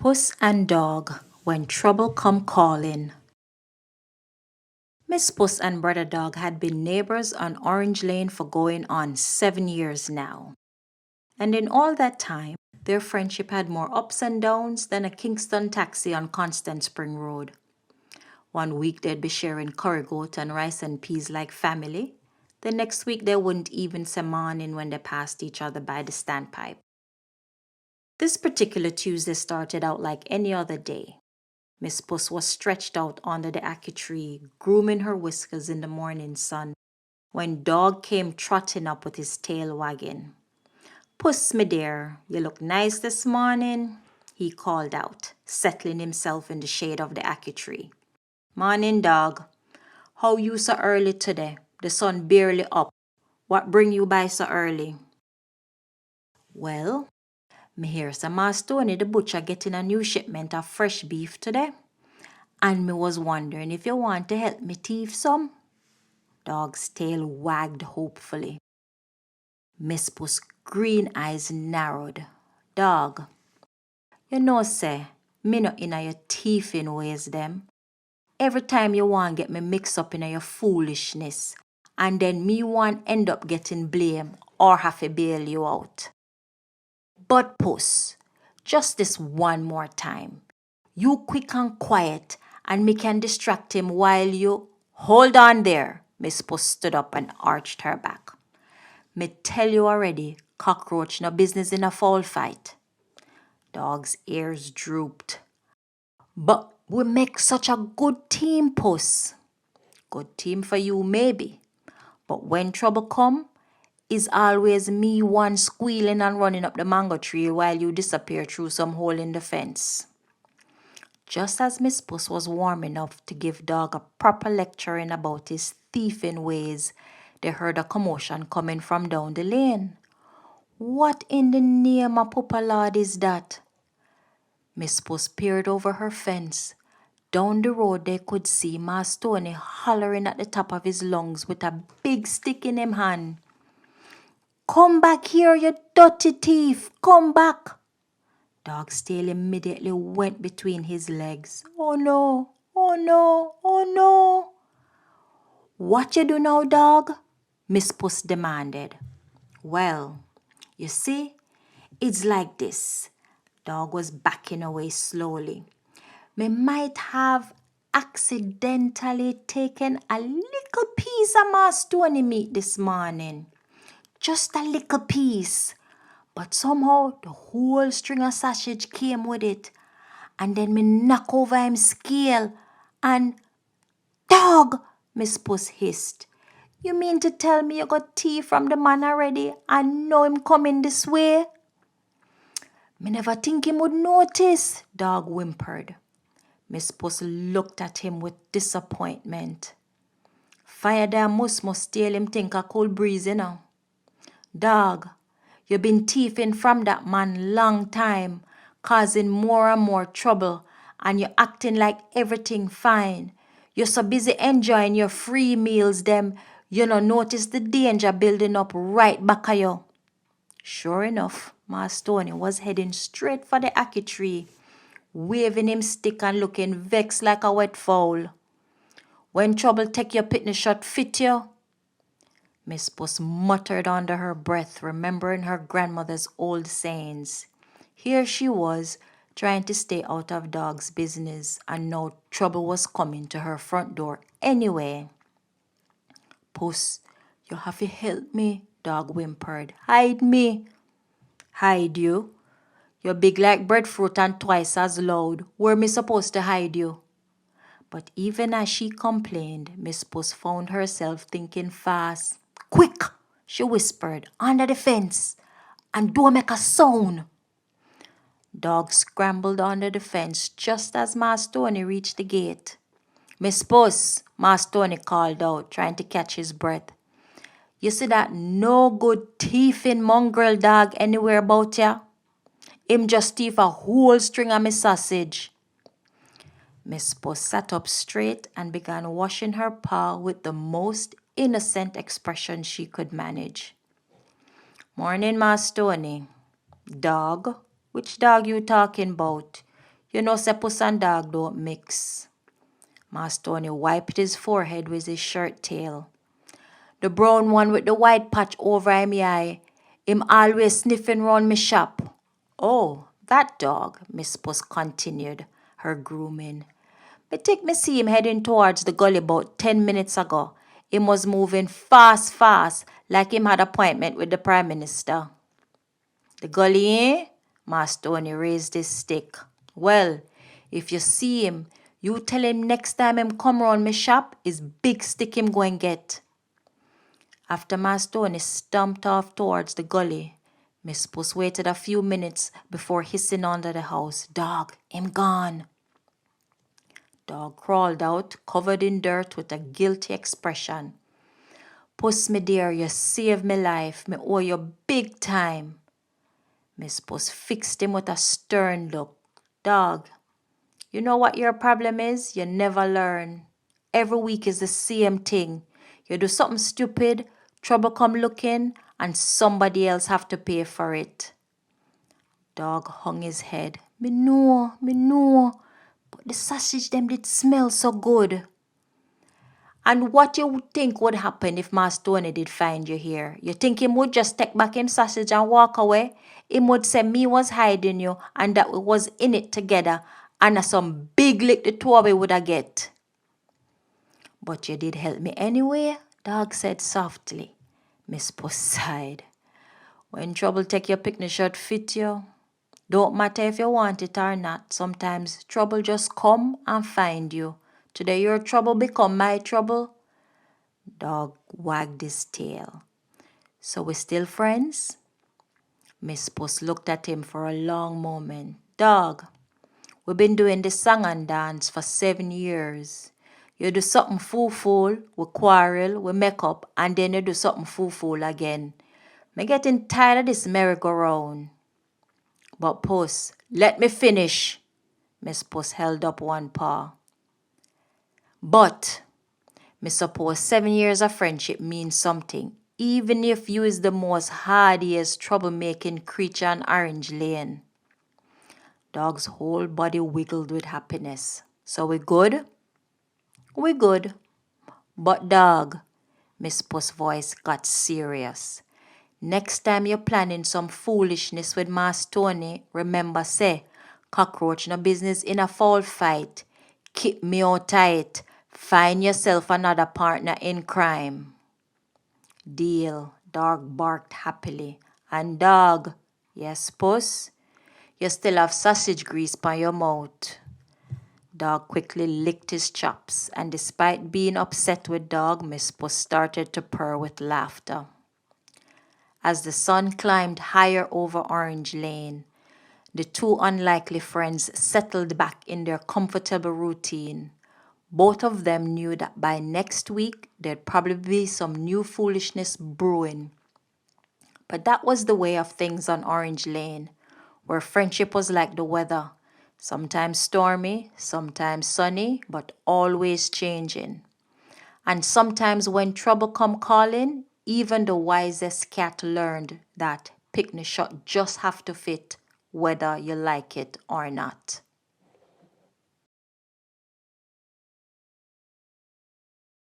Puss and Dog when trouble come calling. Miss Puss and Breddah Dog had been neighbors on Orange Lane for going on 7 years now. And in all that time, their friendship had more ups and downs than a Kingston taxi on Constant Spring Road. One week they'd be sharing curry goat and rice and peas like family. The next week they wouldn't even say morning when they passed each other by the standpipe. This particular Tuesday started out like any other day. Miss Puss was stretched out under the ackee tree, grooming her whiskers in the morning sun, when Dog came trotting up with his tail wagging. "Puss, me dear, you look nice this morning," he called out, settling himself in the shade of the ackee tree. "Morning, Dog. How you so early today? The sun barely up. What bring you by so early?" "Well, me hear some Maas Tony the butcher getting a new shipment of fresh beef today. And me was wondering if you want to help me thief some." Dog's tail wagged hopefully. Miss Puss' green eyes narrowed. "Dog, you know say, me no inna your thieving ways them. Every time you want get me mixed up inna your foolishness, and then me want end up getting blame or have to bail you out. But Puss, just this one more time. You quick and quiet, and me can distract him while you—" "Hold on there." Miss Puss stood up and arched her back. "Me tell you already, cockroach no business in a foul fight." Dog's ears drooped. "But we make such a good team, Puss." "Good team for you, maybe. But when trouble come, is always me one squealing and running up the mango tree while you disappear through some hole in the fence." Just as Miss Puss was warming up to give Dog a proper lecturing about his thieving ways, they heard a commotion coming from down the lane. "What in the name of Papa Lord is that?" Miss Puss peered over her fence. Down the road they could see Maas Tony hollering at the top of his lungs with a big stick in him hand. "Come back here, you dirty thief! Come back!" Dog's tail immediately went between his legs. "Oh no! Oh no! Oh no!" "What you do now, Dog?" Miss Puss demanded. "Well, you see, it's like this." Dog was backing away slowly. "Me might have accidentally taken a little piece of Maas Tony meat this morning. Just a little piece. But somehow the whole string of sausage came with it. And then me knock over him scale and—" "Dog!" Miss Puss hissed. "You mean to tell me you got tea from the man already and know him coming this way?" "Me never think him would notice," Dog whimpered. Miss Puss looked at him with disappointment. "Fire there must steal him think a cool breeze, you know. Dog, you been thieving from that man long time, causing more and more trouble, and you acting like everything fine. You're so busy enjoying your free meals them, you no notice the danger building up right back of you." Sure enough, Maas Tony was heading straight for the ackee tree, waving him stick and looking vexed like a wet fowl. "When trouble take your pitney shot fit you?" Miss Puss muttered under her breath, remembering her grandmother's old sayings. Here she was, trying to stay out of Dog's business, and now trouble was coming to her front door anyway. "Puss, you have to help me," Dog whimpered. "Hide me." "Hide you? You're big like breadfruit and twice as loud. Where me supposed to hide you?" But even as she complained, Miss Puss found herself thinking fast. "Quick," she whispered, "under the fence, and don't make a sound." Dog scrambled under the fence just as Maas Tony reached the gate. "Miss Puss," Maas Tony called out, trying to catch his breath. "You see that no good thieving mongrel dog anywhere about ya? Him just thief a whole string of me sausage." Miss Puss sat up straight and began washing her paw with the most innocent expression she could manage. "Morning, Maas Tony." "Dog? Which dog you talking about? You know, say puss and dog don't mix. Maas Tony wiped his forehead with his shirt tail. The brown one with the white patch over him eye, him always sniffing round me shop. Oh, that dog, Miss Puss continued, her grooming. Me think me see him heading towards the gully about 10 minutes ago. Him was moving fast, like him had appointment with the Prime Minister. The gully, eh? Maas Tony raised his stick. Well, if you see him, you tell him next time him come round me shop, his big stick him go and get. After Maas Tony stumped off towards the gully, Miss Puss waited a few minutes before hissing under the house. Dog, him gone. Dog crawled out, covered in dirt with a guilty expression. Puss, me dear, you saved me life. Me owe you big time. Miss Puss fixed him with a stern look. Dog, you know what your problem is? You never learn. Every week is the same thing. You do something stupid, trouble come looking, and somebody else have to pay for it. Dog hung his head. Me know. But the sausage them did smell so good. And what you would think would happen if Maas Tony did find you here? You think him would just take back him sausage and walk away? Him would say me was hiding you and that we was in it together and a some big lick the two of we would have get. But you did help me anyway, Dog said softly. Miss Puss sighed. When trouble take your picnic shirt fit you. Don't matter if you want it or not. Sometimes trouble just come and find you. Today your trouble become my trouble. Dog wagged his tail. So we still friends? Miss Puss looked at him for a long moment. Dog, we've been doing this song and dance for 7 years. You do something fool, we quarrel, we make up, and then you do something fool again. Me getting tired of this merry-go-round. But Puss, let me finish. Miss Puss held up one paw. But, me suppose 7 years of friendship means something, even if you is the most hardiest troublemaking creature on Orange Lane. Dog's whole body wiggled with happiness. So we good? We good. But dog, Miss Puss' voice got serious. Next time you're planning some foolishness with Maas Tony, remember say, cockroach no business in a foul fight. Keep me out tight. Find yourself another partner in crime. Deal, Dog barked happily. And dog, yes, Puss, you still have sausage grease by your mouth. Dog quickly licked his chops, and despite being upset with Dog, Miss Puss started to purr with laughter. As the sun climbed higher over Orange Lane, the two unlikely friends settled back in their comfortable routine. Both of them knew that by next week there'd probably be some new foolishness brewing. But that was the way of things on Orange Lane, where friendship was like the weather, sometimes stormy, sometimes sunny, but always changing. And sometimes when trouble come calling, even the wisest cat learned that picnic shot just have to fit whether you like it or not.